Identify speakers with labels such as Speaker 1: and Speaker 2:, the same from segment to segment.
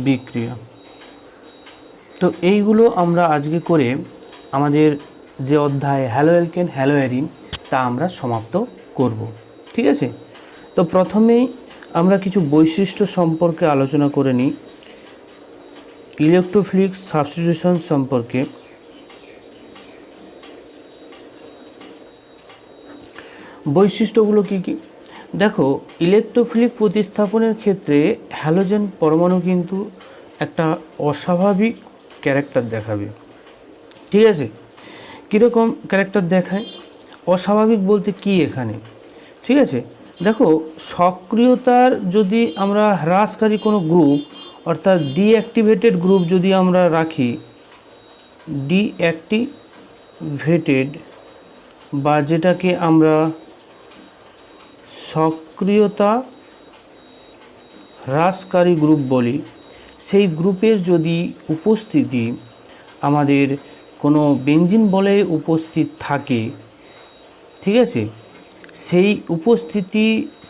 Speaker 1: বিক্রিয়া। তো এইগুলো আমরা আজকে করে আমাদের যে অধ্যায় হ্যালো অ্যালকেন হ্যালো অ্যারিন তা আমরা সমাপ্ত করব। ঠিক আছে, তো প্রথমেই আমরা কিছু বৈশিষ্ট্য সম্পর্কে আলোচনা করে নিই। ইলেকট্রোফিলিক সাবস্টিটিউশন সম্পর্কে। বৈশিষ্ট্যগুলো কি কি দেখো, ইলেকট্রোফিলিক প্রতিস্থাপনের ক্ষেত্রে হ্যালোজেন পরমাণু কিন্তু একটা অস্বাভাবিক ক্যারেক্টার দেখাবে। ঠিক আছে, কীরকম ক্যারেক্টার দেখায়? অস্বাভাবিক বলতে কি এখানে? ঠিক আছে, দেখো সক্রিয়তার যদি আমরা হ্রাসকারী কোনো গ্রুপ অর্থাৎ ডিঅ্যাক্টিভেটেড গ্রুপ যদি আমরা রাখি, ডিঅ্যাক্টিভেটেড বা যেটাকে আমরা সক্রিয়তা হ্রাসকারী গ্রুপ বলি, সেই গ্রুপের যদি উপস্থিতি আমাদের কোনো বেঞ্জিন বলে উপস্থিত থাকে, ঠিক আছে, সেই উপস্থিতি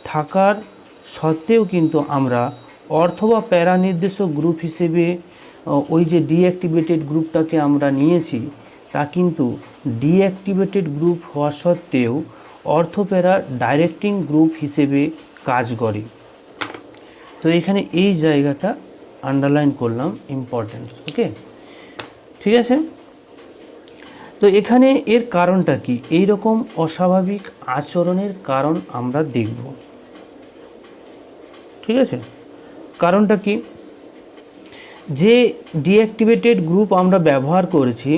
Speaker 1: থাকার সত্ত্বেও কিন্তু আমরা অর্থ বা প্যারা নির্দেশক গ্রুপ হিসেবে ওই যে ডিঅ্যাক্টিভেটেড গ্রুপটাকে আমরা নিয়েছি, তা কিন্তু ডিঅ্যাক্টিভেটেড গ্রুপ হওয়া সত্ত্বেও অর্থ প্যারা ডাইরেক্টিং গ্রুপ হিসেবে কাজ করে। তো এখানে এই জায়গাটা আন্ডারলাইন করলাম, ইম্পর্টেন্স। ওকে, ঠিক আছে, তো এখানে এর কারণটা কি? এই রকম অস্বাভাবিক আচরণের কারণ আমরা দেখব। ঠিক আছে, কারণটা কি? যে ডিঅ্যাক্টিভেটেড গ্রুপ আমরা ব্যবহার করেছি,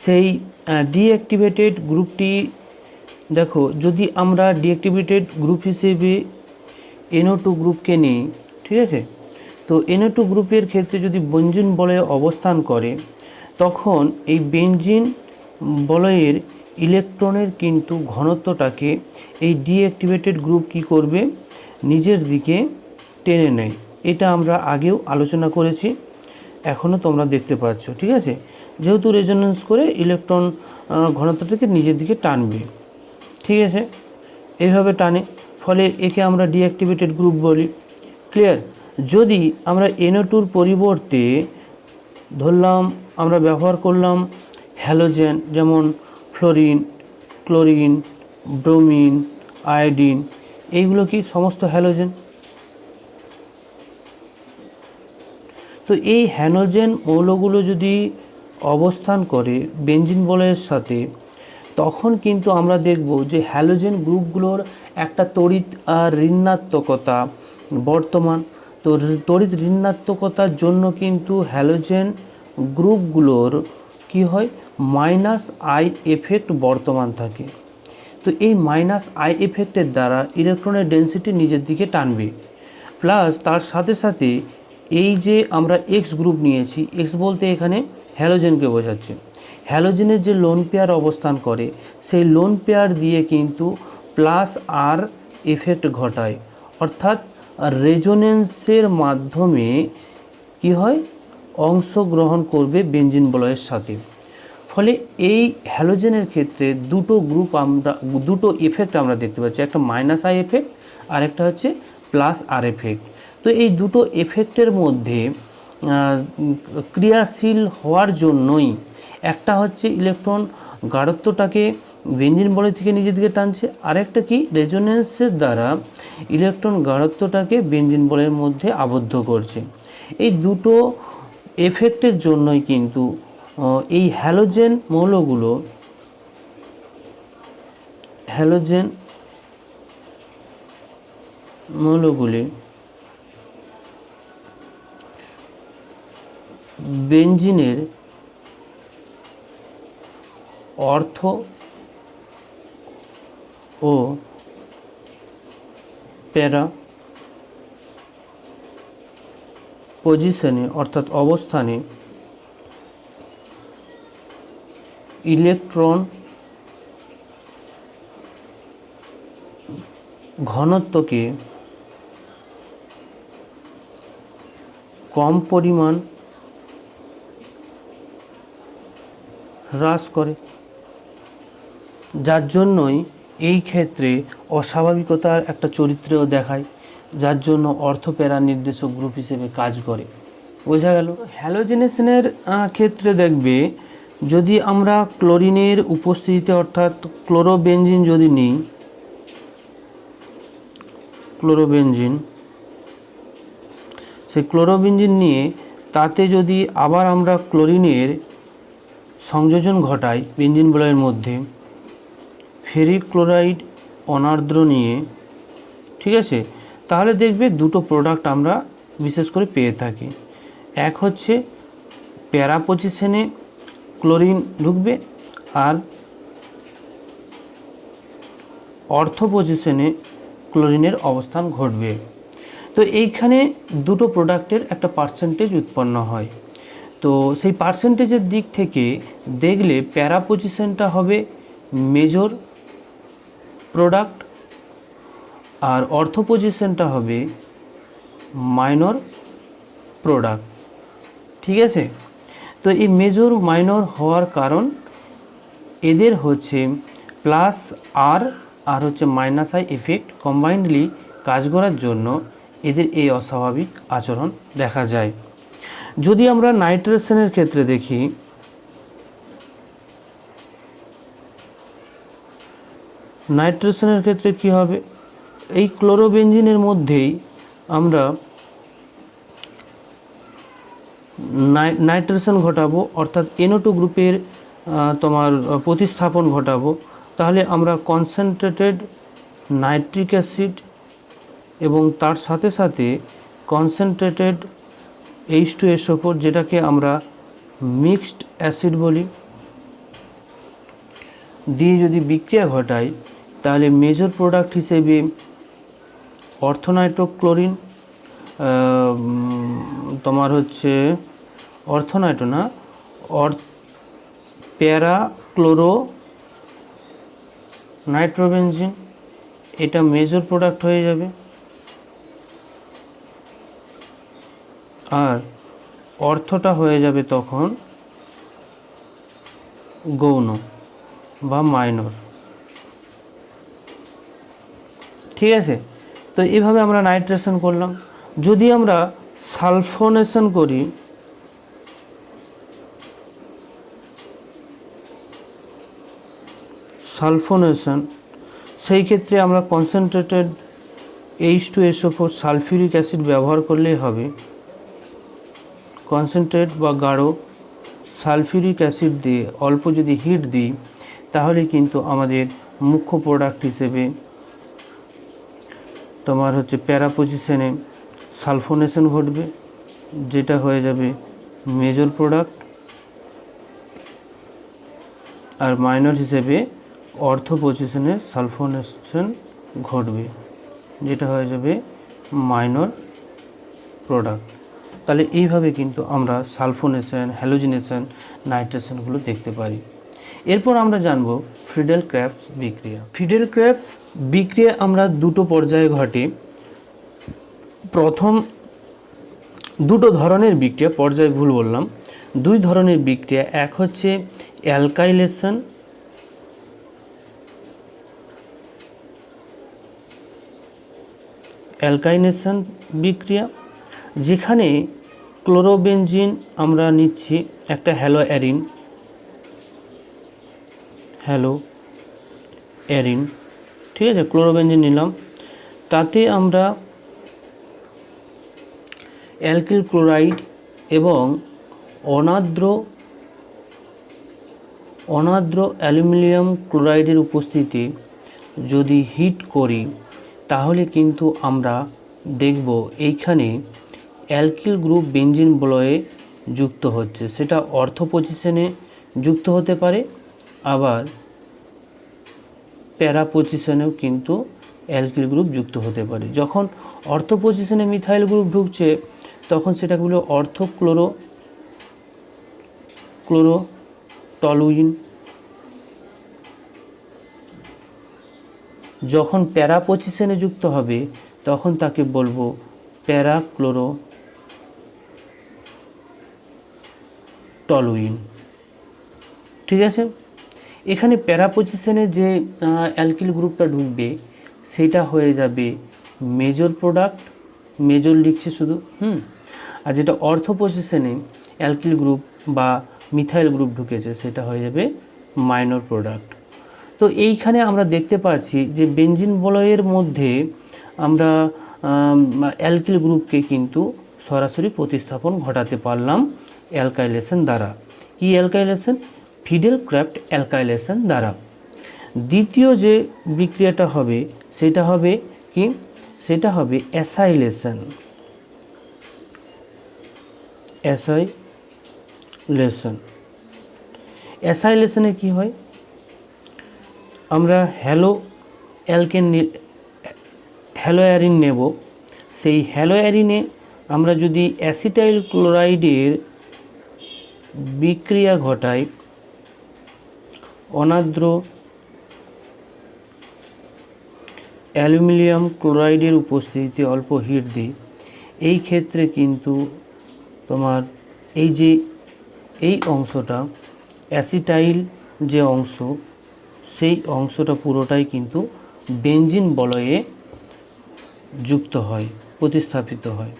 Speaker 1: সেই ডিঅ্যাক্টিভেটেড গ্রুপটি দেখো, যদি আমরা ডিঅ্যাক্টিভেটেড গ্রুপ হিসেবে NO2 গ্রুপকে নিই, ঠিক আছে, তো NO2 গ্রুপের ক্ষেত্রে যদি বেঞ্জিন বলয়ে অবস্থান করে, তখন এই বেঞ্জিন বলয়ের ইলেকট্রনের কিন্তু ঘনত্বটাকে এই ডিঅ্যাক্টিভেটেড গ্রুপ কি করবে? নিজের দিকে টেনে নেয়। এটা আমরা আগেও আলোচনা করেছি, এখনও তোমরা দেখতে পাচ্ছ। ঠিক আছে, যেহেতু রেজোন্যান্স করে ইলেকট্রন ঘনত্বটাকে নিজের দিকে টানবে। ঠিক আছে, এইভাবে টানে, ফলে একে আমরা ডিঅ্যাক্টিভেটেড গ্রুপ বলি। ক্লিয়ার? যদি আমরা NO2-র পরিবর্তে ধরলাম আমরা ব্যবহার করলাম হ্যালোজেন, যেমন ফ্লোরিন, ক্লোরিন, ব্রোমিন, আয়োডিন, এইগুলো কি সমস্ত হ্যালোজেন। তো এই হ্যালোজেন মৌলগুলো যদি অবস্থান করে বেঞ্জিন বলয়ের সাথে, তখন কিন্তু আমরা দেখব যে হ্যালোজেন গ্রুপগুলোর একটা তড়িৎ ঋণাত্মকতা বর্তমান। তো তড়িৎ ঋণাত্মকতার জন্য কিন্তু হ্যালোজেন গ্রুপগুলোর কি হয়? মাইনাস আই এফেক্ট বর্তমান থাকে। তো এই মাইনাস আই এফেক্টের দ্বারা ইলেকট্রনের ডেনসিটি নিজের দিকে টানবে, প্লাস তার সাথে সাথে এই যে আমরা এক্স গ্রুপ নিয়েছি, এক্স বলতে এখানে হ্যালোজেনকে বোঝাচ্ছে, হ্যালোজেনের যে লোন পেয়ার অবস্থান করে, সেই লোন পেয়ার দিয়ে কিন্তু প্লাস আর এফেক্ট ঘটায়, অর্থাৎ রেজোনেন্সের মাধ্যমে কি হয়? অংশগ্রহণ করবে বেঞ্জিন বলয়ের সাথে। ফলে এই হ্যালোজেনের ক্ষেত্রে দুটো এফেক্ট আমরা দেখতে পাচ্ছি, একটা মাইনাস আই এফেক্ট আর একটা হচ্ছে প্লাস আর এফেক্ট। তো এই দুটো এফেক্টের মধ্যে ক্রিয়াশীল হওয়ার জন্যই একটা হচ্ছে ইলেকট্রন গাঢ়ত্বটাকে বেঞ্জিন বলয় থেকে নিজের দিকে টানছে, আরেকটা কি? রেজোনেন্সের দ্বারা ইলেকট্রন গাঢ়ত্বটাকে বেঞ্জিন বলয়ের মধ্যে আবদ্ধ করছে। এই দুটো এফেক্টের জন্যই কিন্তু এই হ্যালোজেন মৌলগুলি বেঞ্জিনের অর্থ ও প্যারা পজিশনে অর্থাৎ অবস্থানে ইলেকট্রন ঘনত্বকে কম পরিমাণ হ্রাস করে, যার জন্যই এই ক্ষেত্রে অস্বাভাবিকতার একটা চরিত্রও দেখায়, যার জন্য অর্থ প্যারা নির্দেশক গ্রুপ হিসেবে কাজ করে। বোঝা গেল। হ্যালোজেনেশনের ক্ষেত্রে দেখবে যদি আমরা ক্লোরিনের উপস্থিতিতে অর্থাৎ ক্লোরোবেনজিন যদি নিই, ক্লোরোবেনজিন, সেই ক্লোরোবেনজিন নিয়ে তাতে যদি আবার আমরা ক্লোরিনের সংযোজন ঘটাই বেনজিন বলয়ের মধ্যে, ফেরিক ক্লোরাইড অনার্দ্র নিয়ে, ঠিক আছে, তাহলে দেখবে দুটো প্রোডাক্ট আমরা বিশেষ করে পেয়ে থাকি। এক হচ্ছে প্যারা পজিশনে ক্লোরিন ঢুকবে আর অর্থ পজিশনে ক্লোরিনের অবস্থান ঘটবে। তো এইখানে দুটো প্রোডাক্টের একটা পার্সেন্টেজ উৎপন্ন হয়। তো সেই পার্সেন্টেজের দিক থেকে দেখলে প্যারা পজিশনটা হবে মেজর প্রোডাক্ট আর অর্থ পজিশনটা হবে মাইনর প্রোডাক্ট, ঠিক আছে। তো এই মেজর মাইনর হওয়ার কারণ এদের হচ্ছে প্লাস আর হচ্ছে মাইনাস আই এফেক্ট কম্বাইন্ডলি কাজ করার জন্য এদের এই অস্বাভাবিক আচরণ দেখা যায়। যদি আমরা নাইট্রেশনের ক্ষেত্রে দেখি, নাইট্রেশনের ক্ষেত্রে কি হবে, এই ক্লোরোবেনজিনের মধ্যেই আমরা নাইট্রেশন ঘটাবো, অর্থাৎ NO2 গ্রুপের তোমার প্রতিস্থাপন ঘটাবো। তাহলে আমরা কনসেন্ট্রেটেড নাইট্রিক অ্যাসিড এবং তার সাথে সাথে কনসেন্ট্রেটেড H2SO4 যেটাকে আমরা মিক্সড অ্যাসিড বলি দিয়ে যদি বিক্রিয়া ঘটাই, তাহলে মেজর প্রোডাক্ট হিসেবে অর্থোনাইট্রোক্লোরিন, তোমার হচ্ছে অর্থোনাইট্রো না, প্যারা ক্লোরো নাইট্রোবেনজিন, এটা মেজর প্রোডাক্ট হয়ে যাবে। আর অর্থটা হয়ে যাবে তখন গৌণ বা মাইনর, ঠিক আছে। তো এইভাবে আমরা নাইট্রেশন করলাম। যদি আমরা সালফোনেশন করি, সালফোনেশন, সেই ক্ষেত্রে আমরা কনসেন্ট্রেটেড H2SO4 সালফিউরিক অ্যাসিড ব্যবহার করলেই হবে। কনসেন্ট্রেট বা গাঢ় সালফিউরিক অ্যাসিড দিয়ে অল্প যদি হিট দিই, তাহলে কিন্তু আমাদের মুখ্য প্রোডাক্ট হিসেবে তোমার হচ্ছে প্যারা পজিশনে সালফোনেশন ঘটবে, যেটা হয়ে যাবে মেজর প্রোডাক্ট। আর মাইনর হিসেবে অর্থ পজিশনে সালফোনেশন ঘটবে, যেটা হয়ে যাবে মাইনর প্রোডাক্ট। তাহলে এইভাবে কিন্তু আমরা সালফোনেশন, হ্যালোজিনেশন, নাইট্রেশনগুলো দেখতে পারি। এরপর আমরা জানব ফ্রিডেল-ক্রাফট বিক্রিয়া। ফ্রিডেল-ক্রাফট বিক্রিয়া আমরা দুটো পর্যায়ে ঘটে। প্রথম দুটো ধরনের বিক্রিয়া, পর্যায়ে ভুল বললাম, দুই ধরনের বিক্রিয়া। এক হচ্ছে অ্যালকাইলেশন, অ্যালকাইনেশন বিক্রিয়া, যেখানে ক্লোরোবেনজিন আমরা নিচ্ছি একটা হ্যালো অ্যারিন, ঠিক আছে, ক্লোরোবেনজিন নিলাম, তাতে আমরা অ্যালকিল ক্লোরাইড এবং অনার্দ্র অ্যালুমিনিয়াম ক্লোরাইডের উপস্থিতি যদি হিট করি, তাহলে কিন্তু আমরা দেখব এইখানে অ্যালকিল গ্রুপ বেনজিন বলয়ে যুক্ত হচ্ছে। সেটা অর্থ পজিশনে যুক্ত হতে পারে, আবার প্যারা পজিশনেও কিন্তু অ্যালকিল গ্রুপ যুক্ত হতে পারে। যখন অর্থ পজিশনে মিথাইল গ্রুপ ঢুকছে, তখন সেটাকে বলে অর্থ ক্লোরোটলুইন। যখন প্যারা পজিশনে যুক্ত হবে, তখন তাকে বলবো প্যারা ক্লোরোটলুইন, ঠিক আছে। এখানে প্যারা পজিশনে যে অ্যালকিল গ্রুপটা ঢুকবে, সেটা হয়ে যাবে মেজর প্রোডাক্ট, মেজর লিখছে শুধু, আর যেটা অর্থ পজিশনে অ্যালকিল গ্রুপ বা মিথাইল গ্রুপ ঢুকেছে সেটা হয়ে যাবে মাইনর প্রোডাক্ট। তো এইখানে আমরা দেখতে পাচ্ছি যে বেঞ্জিন বলয়ের মধ্যে আমরা অ্যালকিল গ্রুপকে কিন্তু সরাসরি প্রতিস্থাপন ঘটাতে পারলাম অ্যালকাইলেশন দ্বারা। কি অ্যালকাইলেশন? ফিডেল ক্রাফট অ্যালকাইলেশন দ্বারা। দ্বিতীয় যে বিক্রিয়াটা হবে সেটা হবে কি? সেটা হবে অ্যাসাইলেশন। অ্যাসাইলেশনে কি হয়? আমরা হ্যালোঅ্যারিন নেব, সেই হ্যালোঅ্যারিনে আমরা যদি অ্যাসিটাইল ক্লোরাইডের বিক্রিয়া ঘটাই, অনার্দ্র অ্যালুমিনিয়াম ক্লোরাইডের উপস্থিতিতে অল্প হিট দিই, এই ক্ষেত্রে কিন্তু তোমার এই অংশটা অ্যাসিটাইল যে অংশ, সেই অংশটা পুরোটাই কিন্তু বেঞ্জিন বলয়ে যুক্ত হয়, প্রতিস্থাপিত হয়।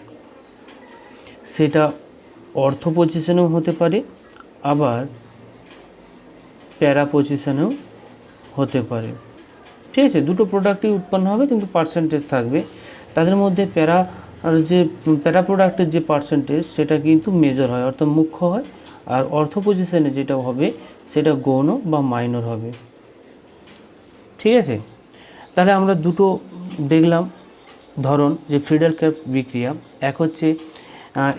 Speaker 1: সেটা অর্থ পজিশনেও হতে পারে, আবার প্যারা পজিশনেও হতে পারে। ঠিক আছে, দুটো প্রোডাক্টই উৎপন্ন হবে কিন্তু পার্সেন্টেজ থাকবে। তাদের মধ্যে প্যারা প্রোডাক্টের যে পার্সেন্টেজ সেটা কিন্তু মেজর হয়, অর্থাৎ মুখ্য হয়, আর অর্থ পজিশনে যেটা হবে সেটা গৌণ বা মাইনর হবে। ঠিক আছে, তাহলে আমরা দুটো দেখলাম ধরন, যে ফিডেল ক্রাফট বিক্রিয়া, এক হচ্ছে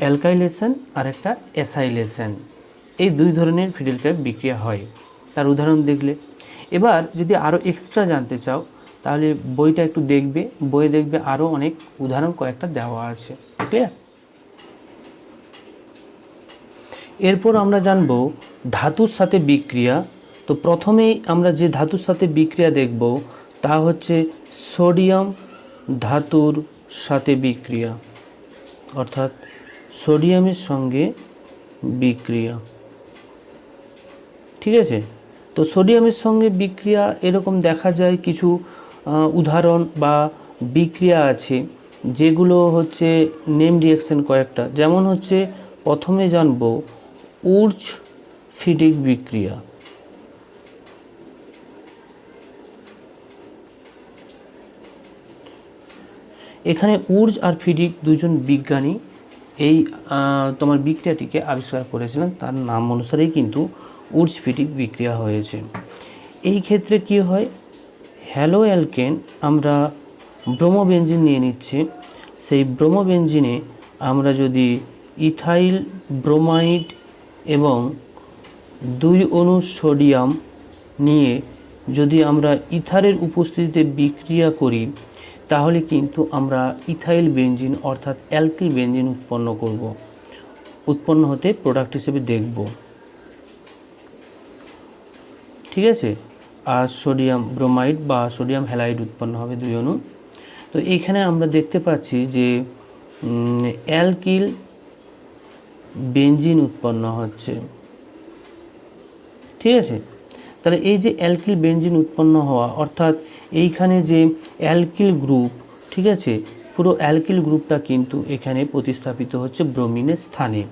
Speaker 1: অ্যালকাইলেশন আর একটা অ্যাসাইলেশন। এই দুই ধরনের ফিডেল ক্রাফট বিক্রিয়া হয়, তার উদাহরণ দেখলে। এবার যদি আরও এক্সট্রা জানতে চাও তাহলে বইটা একটু দেখবে, বইয়ে দেখবে আরও অনেক উদাহরণ কয়েকটা দেওয়া আছে। ক্লিয়ার? এরপর আমরা জানব ধাতুর সাথে বিক্রিয়া। তো প্রথমেই আমরা যে ধাতুর সাথে বিক্রিয়া দেখব তা হচ্ছে সোডিয়াম ধাতুর সাথে বিক্রিয়া, অর্থাৎ সোডিয়ামের সঙ্গে বিক্রিয়া। ঠিক আছে, তো সোডিয়ামের সঙ্গে বিক্রিয়া এরকম দেখা যায়, কিছু উদাহরণ বা বিক্রিয়া আছে যেগুলো হচ্ছে নেম রিঅ্যাকশন কয়েকটা, যেমন হচ্ছে প্রথমে জানব উর্জ ফিডিক বিক্রিয়া। এখানে উর্জ আর ফিডিক দুজন বিজ্ঞানী এই তোমার বিক্রিয়াটিকে আবিষ্কার করেছিলেন, তার নাম অনুসারেই কিন্তু উর্জ ফিডিক বিক্রিয়া হয়েছে। এই ক্ষেত্রে কি হয়? হ্যালো অ্যালকেন আমরা ব্রোমোবেনজিন নিয়ে নিচ্ছি, সেই ব্রোমোবেনজিনে আমরা যদি ইথাইল ব্রোমাইড এবং 2 অণু সোডিয়াম নিয়ে যদি আমরা ইথারের উপস্থিতিতে বিক্রিয়া করি তাহলে কিন্তু আমরা ইথাইল বেনজিন অর্থাৎ অ্যালকিল বেনজিন উৎপন্ন হতে প্রোডাক্ট হিসেবে দেখব। ঠিক আছে, আর সোডিয়াম ব্রোমাইড বা সোডিয়াম হ্যালাইড উৎপন্ন হবে 2 অণু। তো এইখানে আমরা দেখতে পাচ্ছি যে অ্যালকিল বেনজিন উৎপন্ন হচ্ছে। ঠিক আছে, তাহলে এই যে অ্যালকিল বেনজিন উৎপন্ন হওয়া, অর্থাৎ এইখানে যে অ্যালকিল গ্রুপ, ঠিক আছে, পুরো অ্যালকিল গ্রুপটা কিন্তু এখানে প্রতিস্থাপিত হচ্ছে ব্রোমিনের স্থানে।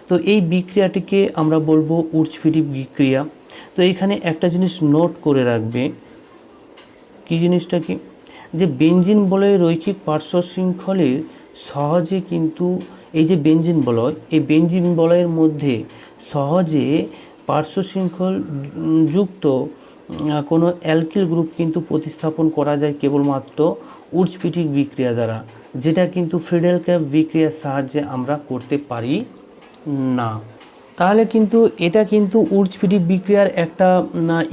Speaker 1: তো এই বিক্রিয়াটিকে আমরা বলবো উর্জ ফিডিক বিক্রিয়া। তো এখানে একটা জিনিস নোট করে রাখবে, কি জিনিসটা কি? যে বেনজিন বলয়ের রৈখিক পার্শ্ব শৃঙ্খলের সহজে কিন্তু এই যে বেনজিন বলয়, এই বেনজিন বলয়ের মধ্যে সহজে পার্শ্ব শৃঙ্খল যুক্ত কোনো অ্যালকিল গ্রুপ কিন্তু প্রতিস্থাপন করা যায় কেবলমাত্র উর্জ ফিডিক বিক্রিয়া দ্বারা, যেটা কিন্তু ফিডেল ক্রাফট বিক্রিয়ার সাহায্যে আমরা করতে পারি না। তাহলে কিন্তু এটা কিন্তু উর্জ ফিডিক বিক্রিয়ার একটা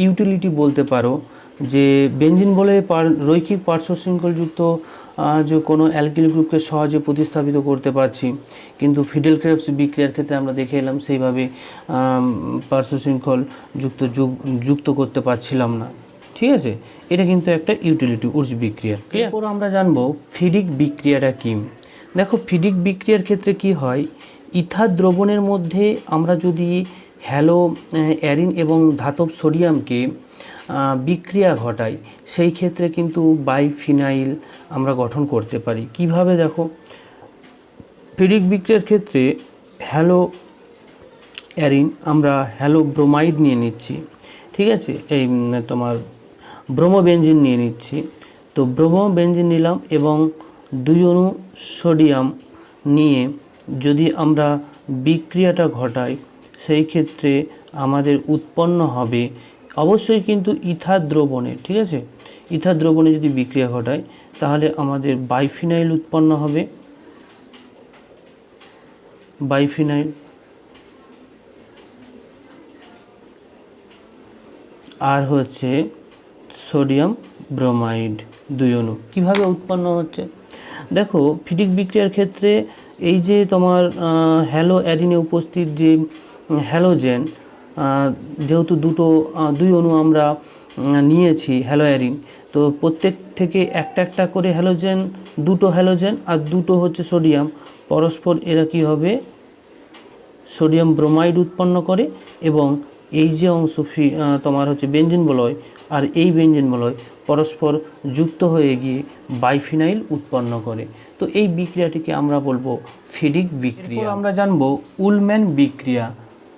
Speaker 1: ইউটিলিটি বলতে পারো, যে বেনজিন বলে রৈখিক পার্শ্ব শৃঙ্খলযুক্ত যে কোনো অ্যালকিল গ্রুপকে সহজে প্রতিস্থাপিত করতে পারছি, কিন্তু ফিডেল ক্রাফট বিক্রিয়ার ক্ষেত্রে আমরা দেখে এলাম সেইভাবে পার্শ্ব শৃঙ্খল যুক্ত করতে পারছিলাম না। ঠিক আছে, এটা কিন্তু একটা ইউটিলিটি উর্জ বিক্রিয়া। এরপর আমরা জানবো ফিডিক বিক্রিয়াটা কি। দেখো, ফিডিক বিক্রিয়ার ক্ষেত্রে কি হয়, ইথার দ্রবণের মধ্যে আমরা যদি হ্যালো অ্যারিন এবং ধাতব সোডিয়ামকে বিক্রিয়া ঘটাই, সেই ক্ষেত্রে কিন্তু বাইফিনাইল আমরা গঠন করতে পারি। কিভাবে? দেখো, ফিডিক বিক্রিয়ার ক্ষেত্রে হ্যালো অ্যারিন আমরা হ্যালো ব্রোমাইড নিয়ে নিচ্ছি, ঠিক আছে, এই তোমার ব্রোমোবেনজিন নিয়ে নিচ্ছি। তো ব্রোমোবেনজিন নিলাম এবং 2 অণু সোডিয়াম নিয়ে যদি আমরা বিক্রিয়াটা ঘটাই সেই ক্ষেত্রে আমাদের উৎপন্ন হবে অবশ্যই কিন্তু ইথার দ্রবণে, ঠিক আছে, ইথার দ্রবণে যদি বিক্রিয়া ঘটায় তাহলে আমাদের বাইফিনাইল উৎপন্ন হবে, বাইফিনাইল। আর হচ্ছে সোডিয়াম ব্রোমাইড 2 অণু কীভাবে উৎপন্ন হচ্ছে দেখো। ফিডিক বিক্রিয়ার ক্ষেত্রে এই যে তোমার হ্যালো অ্যারিনে উপস্থিত যে হ্যালোজেন, যেহেতু 2 অণু আমরা নিয়েছি হ্যালো অ্যারিন, তো প্রত্যেক থেকে একটা করে হ্যালোজেন, 2 হ্যালোজেন আর 2 হচ্ছে সোডিয়াম, পরস্পর এরা কী হবে সোডিয়াম ব্রোমাইড উৎপন্ন করে এবং এই যে অংশ তোমার হচ্ছে বেঞ্জিন বলয় আর এই বেঞ্জিন বলয় পরস্পর যুক্ত হয়ে গিয়ে বাইফিনাইল উৎপন্ন করে। তো এই বিক্রিয়াটিকে আমরা বলবো ফিডিক বিক্রিয়া। আমরা জানবো উলম্যান বিক্রিয়া।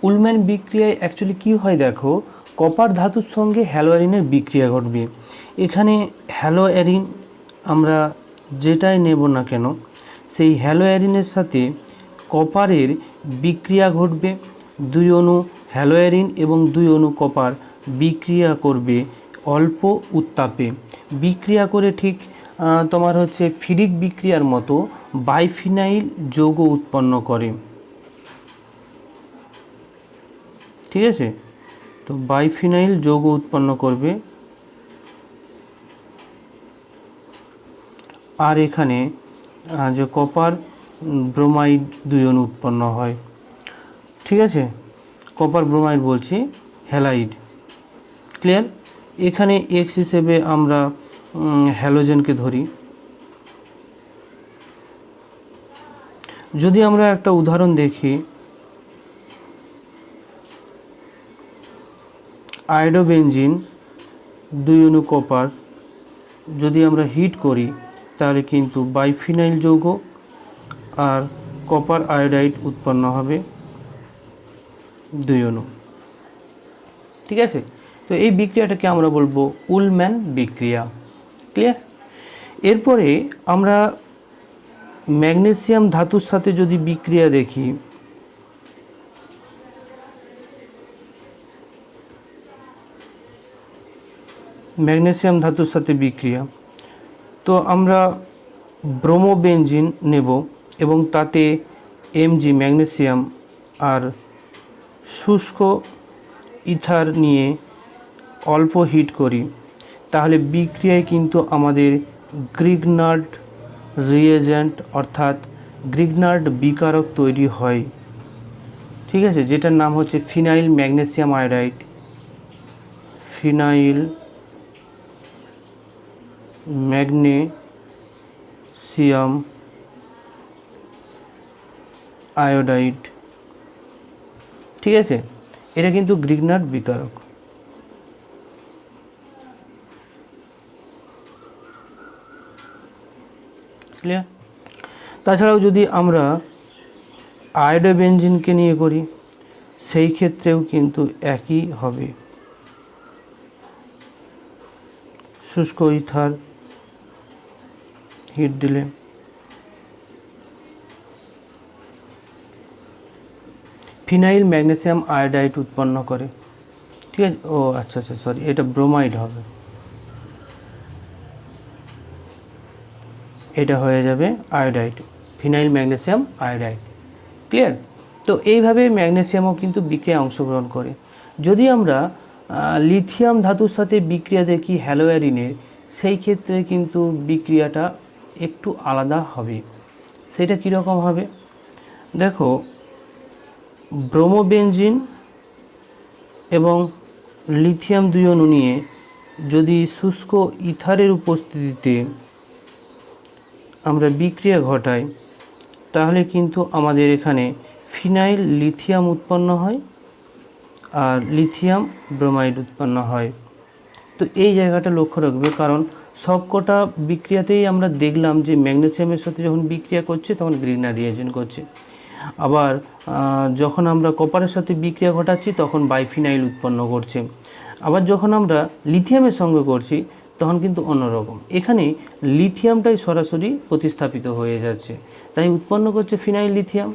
Speaker 1: উলম্যান বিক্রিয়ায় অ্যাকচুয়ালি কী হয় দেখো, কপার ধাতুর সঙ্গে হ্যালো অ্যারিনের বিক্রিয়া ঘটবে। এখানে হ্যালো অ্যারিন আমরা যেটাই নেব না কেন সেই হ্যালো অ্যারিনের সাথে কপারের বিক্রিয়া ঘটবে। 2 অণু হ্যালো অ্যারিন এবং 2 অণু কপার বিক্রিয়া করবে অল্প উত্তাপে, বিক্রিয়া করে ঠিক তোমার হচ্ছে ফিডিক বিক্রিয়ার মতো বাইফিনাইল যৌগ উৎপন্ন করে, ঠিক আছে। তো বাইফিনাইল যৌগ উৎপন্ন করবে আর এখানে যে কপার ব্রোমাইড 2 অণু উৎপন্ন হয়, ঠিক আছে, কপার ব্রোমাইড বলছি হ্যালাইড, ক্লিয়ার। এখানে এক্স হিসেবে আমরা হ্যালোজেনকে ধরি। যদি আমরা একটা উদাহরণ দেখি, আয়োডোবেনজিন 2 অণু কপার যদি আমরা হিট করি তাহলে কিন্তু বাইফিনাইল যৌগ আর কপার আয়োডাইড উৎপন্ন হবে 2 অণু, ঠিক আছে। তো এই বিক্রিয়াটাকে আমরা বলবো উলম্যান বিক্রিয়া, ক্লিয়ার। এরপরে আমরা ম্যাগনেসিয়াম ধাতুর সাথে যদি বিক্রিয়া দেখি, ম্যাগনেসিয়াম ধাতুর সাথে বিক্রিয়া, তো আমরা ব্রোমোবেনজিন নেব এবং তাতে Mg ম্যাগনেসিয়াম আর শুষ্ক ইথার নিয়ে অল্প হিট করি, তাহলে বিক্রিয়ায় কিন্তু আমাদের গ্রিগনার্ড রিয়েজেন্ট অর্থাৎ গ্রিগনার্ড বিকারক তৈরি হয়, ঠিক আছে, যেটার নাম হচ্ছে phenyl magnesium iodide, phenyl magnesium iodide, ঠিক আছে। এটা কিন্তু গ্রিগনার্ড বিকারক। ক্লিয়ার। তাছাড়াও যদি আমরা আয়োডোবেনজিনকে নিয়ে করি সেই ক্ষেত্রেও কিন্তু একই হবে, শুষ্ক ইথার হিট দিলে ফিনাইল ম্যাগনেসিয়াম আয়োডাইড উৎপন্ন করে, ঠিক আছে। ও আচ্ছা আচ্ছা সরি, এটা ব্রোমাইড হবে, এটা হয়ে যাবে iodide, phenyl magnesium iodide, clear. তো এইভাবে ম্যাগনেসিয়ামও কিন্তু বিক্রিয়ায় অংশগ্রহণ করে। যদি আমরা লিথিয়াম ধাতুর সাথে বিক্রিয়া দেখি হ্যালো অ্যারিনের, সেই ক্ষেত্রে কিন্তু বিক্রিয়াটা একটু আলাদা হবে। সেটা কীরকম হবে দেখো, ব্রোমোবেনজিন এবং লিথিয়াম 2 অণু নিয়ে যদি শুষ্ক ইথারের উপস্থিতিতে আমরা বিক্রিয়া ঘটাই তাহলে কিন্তু আমাদের এখানে ফিনাইল লিথিয়াম উৎপন্ন হয় আর লিথিয়াম ব্রোমাইড উৎপন্ন হয়। তো এই জায়গাটা লক্ষ্য রাখবে, কারণ সবকটা বিক্রিয়াতেই আমরা দেখলাম যে ম্যাগনেসিয়ামের সাথে যখন বিক্রিয়া করছে তখন গ্রিনার রিয়েজেন্ট করছে। আবার যখন আমরা কপারের সাথে বিক্রিয়া ঘটাচ্ছি তখন বাইফিনাইল উৎপন্ন করছে। আবার যখন আমরা লিথিয়ামের সঙ্গে করছি তখন কিন্তু অন্যরকম, এখানে লিথিয়ামটাই সরাসরি প্রতিস্থাপিত হয়ে যাচ্ছে, তাই উৎপন্ন করছে ফিনাইল লিথিয়াম।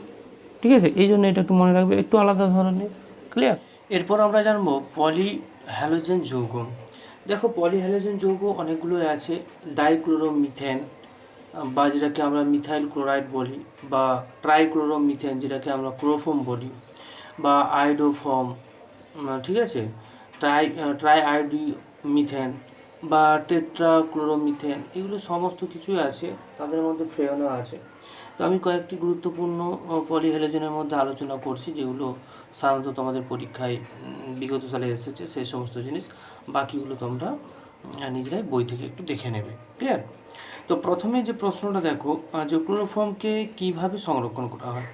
Speaker 1: ঠিক আছে, এই জন্য এটা একটু মনে রাখবে, একটু আলাদা ধরনের। ক্লিয়ার? এরপর আমরা জানবো পলি হ্যালোজেন যৌগ। দেখো, পলি হ্যালোজেন যৌগ অনেকগুলো আছে। ডাইক্লোরোমিথেন বা যেটাকে আমরা মিথাইল ক্লোরাইড বলি, বা ট্রাইক্লোরোমিথেন যেটাকে আমরা ক্লোরোফর্ম বলি, বা আয়োডোফর্ম, ঠিক আছে, ট্রাইআইডি মিথেন বা টেট্রাক্লোরোমিথেন, এগুলো সমস্ত কিছুই আছে, তাদের মধ্যে ফ্রেয়নও আছে। তো আমি কয়েকটি গুরুত্বপূর্ণ পলিহ্যালোজেনের মধ্যে আলোচনা করছি, যেগুলো সাধারণত তোমাদের পরীক্ষায় বিগত সালে এসেছে সেই সমস্ত জিনিস। বাকিগুলো তোমরা নিজেরাই বই থেকে একটু দেখে নেবে। ক্লিয়ার? তো প্রথমে যে প্রশ্নটা দেখো, যে ক্লোরোফর্মকে কিভাবে সংরক্ষণ করা হয়।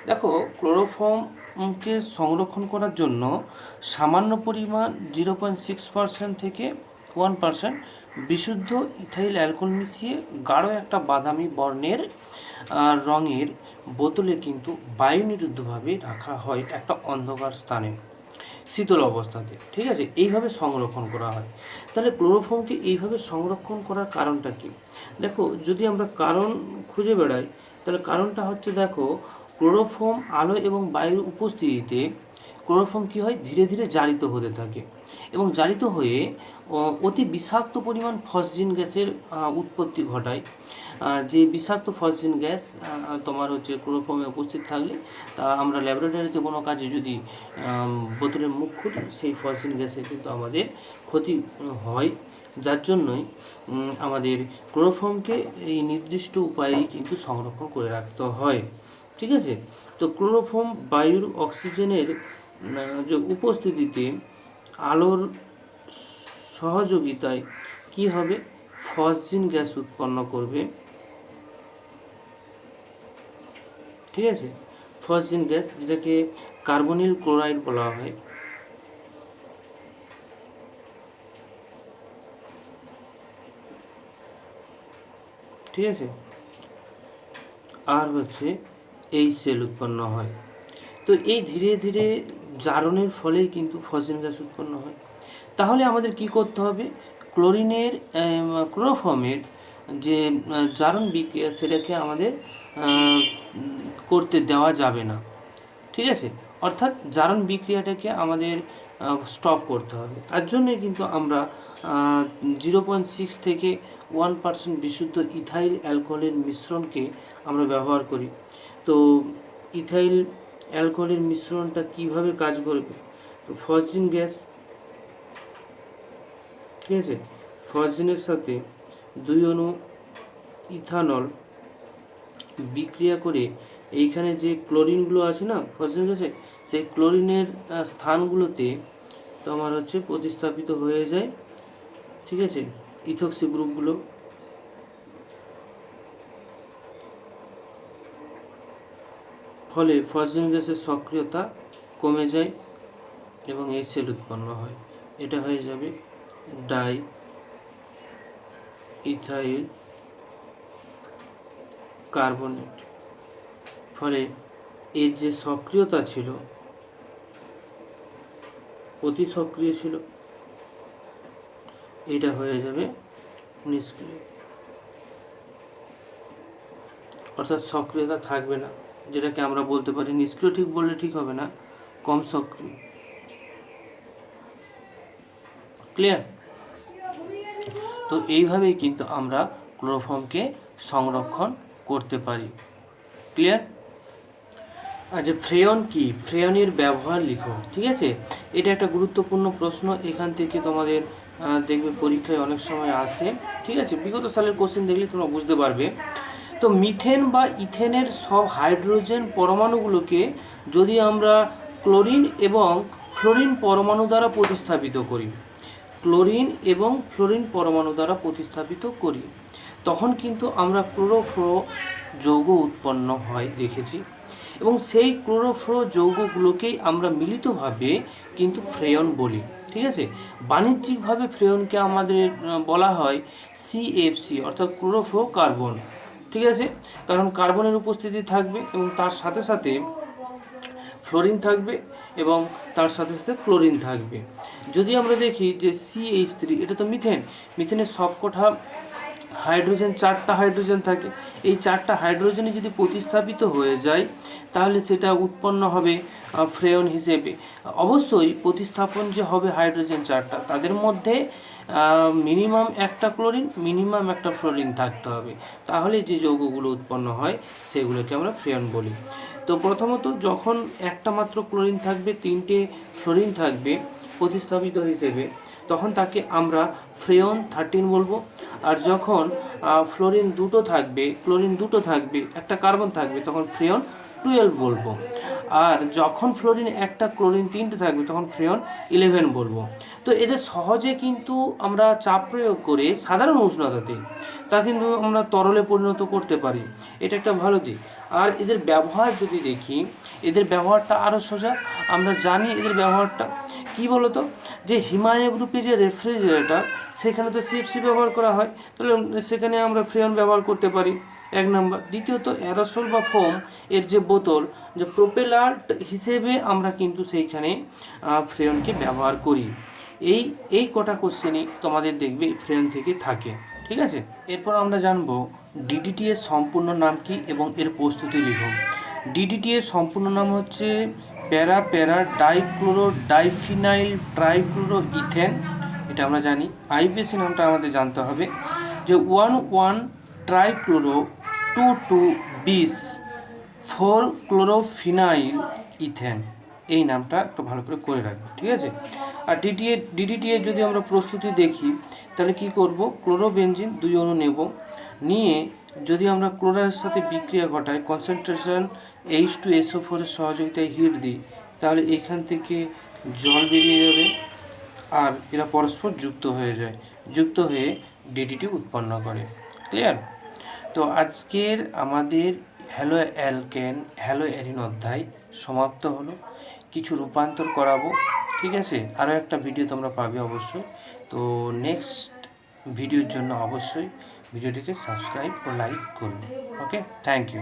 Speaker 1: দেখো, ক্লোরোফর্মকে সংরক্ষণ করার জন্য সামান্য পরিমাণ 0.6% থেকে 1% বিশুদ্ধ ইথাইল অ্যালকোহল মিশিয়ে গাঢ় একটা বাদামি বর্ণের রঙের বোতলে কিন্তু বায়ুনিরুদ্ধভাবে রাখা হয় একটা অন্ধকার স্থানে, শীতল অবস্থাতে। ঠিক আছে, এইভাবে সংরক্ষণ করা হয়। তাহলে ক্লোরোফর্মকে এইভাবে সংরক্ষণ করার কারণটা কি? দেখো, যদি আমরা কারণ খুঁজে বেড়াই তাহলে কারণটা হচ্ছে, দেখো, ক্লোরোফর্ম আলো এবং বায়ুর উপস্থিতিতে ক্লোরোফর্ম কী হয়, ধীরে ধীরে জারিত হতে থাকে এবং জারিত হয়ে অতি বিষাক্ত পরিমাণ ফসজিন গ্যাসের উৎপত্তি ঘটায়। যে বিষাক্ত ফসজিন গ্যাস তোমার হচ্ছে ক্লোরোফর্মে উপস্থিত থাকলে, তা আমরা ল্যাবরেটরিতে কোনো কাজে যদি বোতলের মুখ খুলি, সেই ফসজিন গ্যাসে কিন্তু আমাদের ক্ষতি হয়, যার জন্যই আমাদের ক্লোরোফর্মকে এই নির্দিষ্ট উপায়েই কিন্তু সংরক্ষণ করে রাখতে হয়। ঠিক আছে, তো ক্লোরোফর্ম বায়ুর অক্সিজেনের যে উপস্থিতিতে আলোর সহযোগিতায় কি হবে, ফসজিন গ্যাস উৎপন্ন করবে। ঠিক আছে, ফসজিন গ্যাস, যেটাকে কার্বনিল ক্লোরাইড বলা হয়। ঠিক আছে, আর হচ্ছে এই সেল উৎপন্ন হয়। তো এই ধীরে ধীরে জারণের ফলেই কিন্তু ফসজিন গ্যাস উৎপন্ন হয়। তাহলে আমাদের কি করতে হবে, ক্লোরোফর্মের যে জারণ বিক্রিয়া সেটাকে আমাদের করতে দেওয়া যাবে না। ঠিক আছে, অর্থাৎ জারণ বিক্রিয়াটাকে আমাদের স্টপ করতে হবে। তার জন্যই কিন্তু আমরা 0.6 থেকে 1% বিশুদ্ধ ইথাইল অ্যালকোহলের মিশ্রণকে আমরা ব্যবহার করি। তো ইথাইল অ্যালকোহলের মিশ্রণটা কিভাবে কাজ করবে, তো ফসজিন গ্যাস, ঠিক আছে, ফসজিনের সাথে 2 অণু ইথানল বিক্রিয়া করে এইখানে যে ক্লোরিনগুলো আছে না ফসজিন গ্যাসে, সেই ক্লোরিনের স্থানগুলোতে তোমার হচ্ছে প্রতিস্থাপিত হয়ে যায়। ঠিক আছে, ইথক্সি গ্রুপগুলো। ফলে ফসজিন গ্যাসের সক্রিয়তা কমে যায় এবং এই সেল উৎপন্ন হয়। এটা হয়ে যাবে ডাই ইথাইল কার্বনেট। ফলে এর যে সক্রিয়তা ছিল, অতি সক্রিয় ছিল, এটা হয়ে যাবে নিষ্ক্রিয়, অর্থাৎ সক্রিয়তা থাকবে না, যেটাকে আমরা বলতে পারি নিষ্ক্রিয়। ঠিক বললে ঠিক হবে না, কম সক্রিয়। ক্লিয়ার? তো এইভাবেই কিন্তু আমরা ক্লোরোফর্মকে সংরক্ষণ করতে পারি। ক্লিয়ার? আচ্ছা, ফ্রেয়ন কি? ফ্রেয়নের ব্যবহার লিখো। ঠিক আছে, এটা একটা গুরুত্বপূর্ণ প্রশ্ন, এখান থেকে তোমাদের দেখবে পরীক্ষায় অনেক সময় আসে। ঠিক আছে, বিগত সালের কোশ্চেন দেখলে তোমরা বুঝতে পারবে। তো মিথেন বা ইথেনের সব হাইড্রোজেন পরমাণুগুলোকে যদি আমরা ক্লোরিন এবং ফ্লোরিন পরমাণু দ্বারা প্রতিস্থাপিত করি, ক্লোরিন এবং ফ্লোরিন পরমাণু দ্বারা প্রতিস্থাপিত করি, তখন কিন্তু আমরা ক্লোরোফ্লোরো যৌগ উৎপন্ন হয় দেখেছি, এবং সেই ক্লোরোফ্লোরো যৌগগুলোকেই আমরা মিলিতভাবে কিন্তু ফ্রেয়ন বলি। ঠিক আছে। বাণিজ্যিকভাবে ফ্রেয়নকে আমাদের বলা হয় সিএফসি অর্থাৎ ক্লোরোফ্লোরোকার্বন, ঠিক আছে, কারণ কার্বনের উপস্থিতি থাকবে এবং তার সাথে সাথে ফ্লোরিন থাকবে এবং তার সাথে সাথে ক্লোরিন থাকবে। যদি আমরা দেখি যে CH3, এটা তো মিথেন, মিথেনের সবকটা হাইড্রোজেন, 4টা হাইড্রোজেন থাকে। এই 4টা হাইড্রোজেনে যদি প্রতিস্থাপিত হয়ে যায় তাহলে সেটা উৎপন্ন হবে ফ্রেয়ন হিসেবে। অবশ্যই প্রতিস্থাপন যে হবে হাইড্রোজেন 4টা, তাদের মধ্যে মিনিমাম একটা ক্লোরিন, মিনিমাম একটা ফ্লোরিন থাকতে হবে, তাহলে যে যৌগগুলো উৎপন্ন হয় সেগুলোকে আমরা ফ্রেয়ন বলি। তো প্রথমত যখন একটা মাত্র ক্লোরিন থাকবে, 3টে ফ্লোরিন থাকবে প্রতিস্থাপিত হিসেবে, তখন তাকে আমরা ফ্রেয়ন 13 বলবো। আর যখন ফ্লোরিন দুটো থাকবে, ক্লোরিন দুটো থাকবে, একটা কার্বন থাকবে, তখন ফ্রেয়ন 12 বলবো। আর যখন ফ্লোরিন একটা, ক্লোরিন 3টে থাকবে, তখন ফ্রেয়ন 11 বলবো। তো এদের সহজে কিন্তু আমরা চাপ প্রয়োগ করে সাধারণ উষ্ণতাতে তা কিন্তু আমরা তরলে পরিণত করতে পারি, এটা একটা ভালো দিক। আর এদের ব্যবহার যদি দেখি, এদের ব্যবহারটা আরও সোজা। আমরা জানি এদের ব্যবহারটা কী বলতো, যে হিমালয় গ্রুপে যে রেফ্রিজারেটর, সেখানে তো সিএফসি ব্যবহার করা হয়, তাহলে সেখানে আমরা ফ্রেয়ন ব্যবহার করতে পারি, 1 নম্বর। দ্বিতীয়ত অ্যারোসল বা ফোম এর যে বোতল, যে প্রোপেলান্ট হিসেবে আমরা কিন্তু সেইখানে ফ্রেয়নকে ব্যবহার করি। এই কটা কোশ্চেনই তোমাদের দেখবে ফ্রেয়ন থেকে থাকে, ঠিক আছে। এরপর আমরা জানবো ডিডিটি এর সম্পূর্ণ নাম কি এবং এর প্রস্তুতি লিখো। ডিডিটি এর সম্পূর্ণ নাম হচ্ছে প্যারা প্যারা ডাইক্লোরো ডাইফিনাইল ট্রাইক্লোরো ইথেন, এটা আমরা জানি। আইপিএসি নামটা আমাদের জানতে হবে, যে 1,1 ট্রাইক্লোরো 2,2 4 ক্লোরোফিনাইল ইথেন, এই নামটা একটু ভালো করে রাখবে, ঠিক আছে। আর ডিডিটি এর যদি আমরা প্রস্তুতি দেখি তাহলে কি করব, ক্লোরোবেনজিন 2 অণু নেব, নিয়ে যদি আমরা ক্লোরাইডের সাথে বিক্রিয়া ঘটাই, কনসেন্ট্রেশন H2SO4 এর সহযোগিতায় হিট দিই, তাহলে এখান থেকে জল বেরিয়ে যাবে আর এরা পরস্পর যুক্ত হয়ে যায়, যুক্ত হয়ে ডিডিটি উৎপন্ন করে। ক্লিয়ার? তো আজকের আমাদের হ্যালো অ্যালকেন হ্যালো অ্যারিন অধ্যায় সমাপ্ত হলো। কিছু রূপান্তর করাবো, ঠিক আছে। আরও একটা ভিডিও তোমরা পাবে অবশ্যই। তো নেক্সট ভিডিওর জন্য অবশ্যই ভিডিওটিকে সাবস্ক্রাইব ও লাইক করবে। ওকে, থ্যাংক ইউ।